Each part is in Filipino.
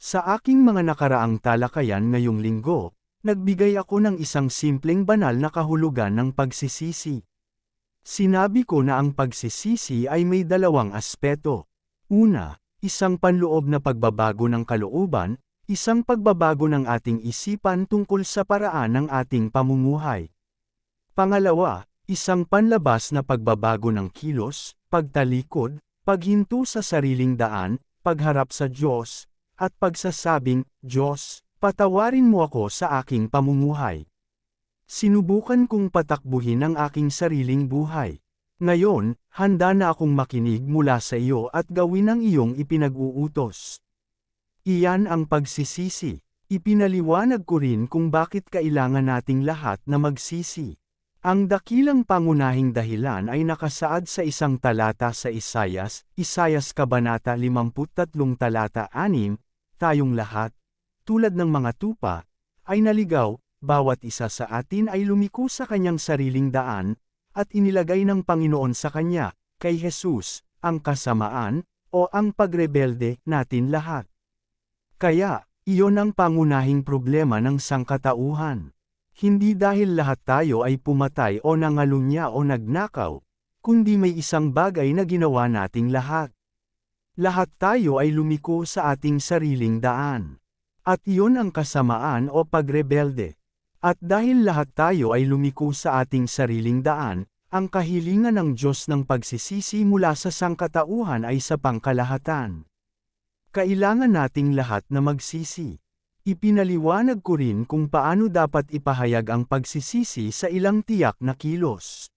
Sa aking mga nakaraang talakayan ngayong linggo, nagbigay ako ng isang simpleng banal na kahulugan ng pagsisisi. Sinabi ko na ang pagsisisi ay may dalawang aspeto. Una, isang panloob na pagbabago ng kalooban, isang pagbabago ng ating isipan tungkol sa paraan ng ating pamumuhay. Pangalawa, isang panlabas na pagbabago ng kilos, pagtalikod, paghinto sa sariling daan, pagharap sa Diyos, at pagsasabing, Diyos, patawarin mo ako sa aking pamumuhay. Sinubukan kong patakbuhin ang aking sariling buhay. Ngayon, handa na akong makinig mula sa iyo at gawin ang iyong ipinag-uutos. Iyan ang pagsisisi. Ipinaliwanag ko rin kung bakit kailangan nating lahat na magsisi. Ang dakilang pangunahing dahilan ay nakasaad sa isang talata sa Isayas Kabanata 53 talata 6, tayong lahat, tulad ng mga tupa, ay naligaw, bawat isa sa atin ay lumiko sa kanyang sariling daan, at inilagay ng Panginoon sa kanya, kay Jesus, ang kasamaan, o ang pagrebelde natin lahat. Kaya, iyon ang pangunahing problema ng sangkatauhan. Hindi dahil lahat tayo ay pumatay o nangalunya o nagnakaw, kundi may isang bagay na ginawa nating lahat. Lahat tayo ay lumiko sa ating sariling daan. At iyon ang kasamaan o pagrebelde. At dahil lahat tayo ay lumiko sa ating sariling daan, ang kahilingan ng Diyos ng pagsisisi mula sa sangkatauhan ay sa pangkalahatan. Kailangan nating lahat na magsisi. Ipinaliwanag ko rin kung paano dapat ipahayag ang pagsisisi sa ilang tiyak na kilos.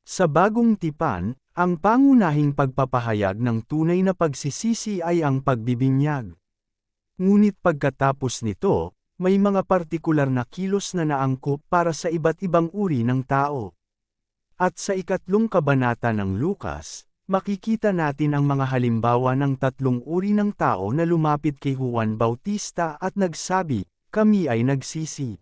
Sa bagong tipan, ang pangunahing pagpapahayag ng tunay na pagsisisi ay ang pagbibinyag. Ngunit pagkatapos nito, may mga partikular na kilos na naangkop para sa iba't ibang uri ng tao. At sa 3 kabanata ng Lukas, makikita natin ang mga halimbawa ng 3 uri ng tao na lumapit kay Juan Bautista at nagsabi, "Kami ay nagsisi.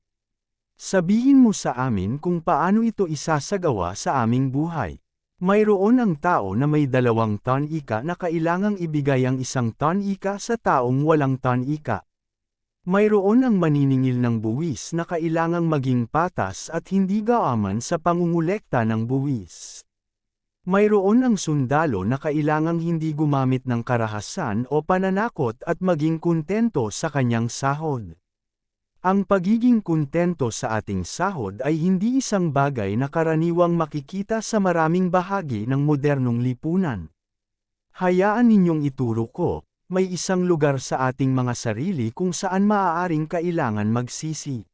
Sabihin mo sa amin kung paano ito isasagawa sa aming buhay." Mayroon ang tao na may 2 ton-ika na kailangang ibigay ang 1 ton-ika sa taong walang ton-ika. Mayroon ang maniningil ng buwis na kailangang maging patas at hindi gaaman sa pangungulekta ng buwis. Mayroon ang sundalo na kailangang hindi gumamit ng karahasan o pananakot at maging kontento sa kanyang sahod. Ang pagiging kontento sa ating sahod ay hindi isang bagay na karaniwang makikita sa maraming bahagi ng modernong lipunan. Hayaan ninyong ituro ko, may isang lugar sa ating mga sarili kung saan maaaring kailangan magsisi.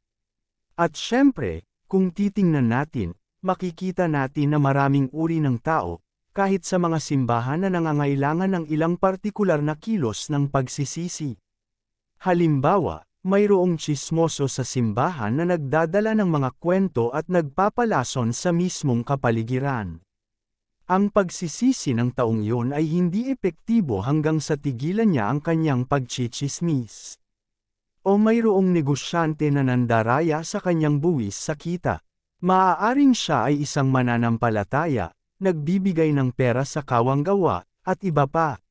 At syempre, kung titingnan natin, makikita natin na maraming uri ng tao, kahit sa mga simbahan na nangangailangan ng ilang partikular na kilos ng pagsisisi. Halimbawa, mayroong tsismoso sa simbahan na nagdadala ng mga kwento at nagpapalason sa mismong kapaligiran. Ang pagsisisi ng taong iyon ay hindi epektibo hanggang sa tigilan niya ang kanyang pagchichismis. O mayroong negosyante na nandaraya sa kanyang buwis sa kita. Maaaring siya ay isang mananampalataya, nagbibigay ng pera sa kawanggawa, at iba pa.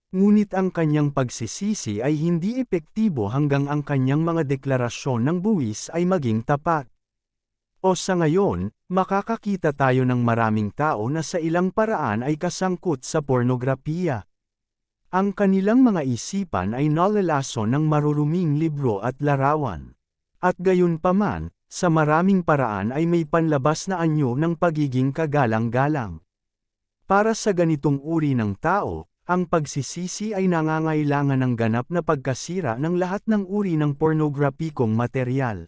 Ngunit ang kanyang pagsisisi ay hindi epektibo hanggang ang kanyang mga deklarasyon ng buwis ay maging tapat. O sa ngayon, makakakita tayo ng maraming tao na sa ilang paraan ay kasangkot sa pornografiya. Ang kanilang mga isipan ay nalalason ng maruruming libro at larawan. At gayunpaman, sa maraming paraan ay may panlabas na anyo ng pagiging kagalang-galang. Para sa ganitong uri ng tao, ang pagsisisi ay nangangailangan ng ganap na pagkasira ng lahat ng uri ng pornograpikong material.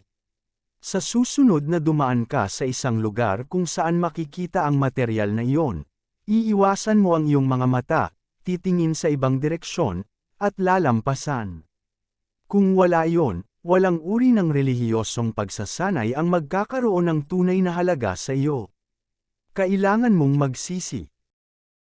Sa susunod na dumaan ka sa isang lugar kung saan makikita ang material na iyon, iiwasan mo ang iyong mga mata, titingin sa ibang direksyon, at lalampasan. Kung wala iyon, walang uri ng relihiyosong pagsasanay ang magkakaroon ng tunay na halaga sa iyo. Kailangan mong magsisi.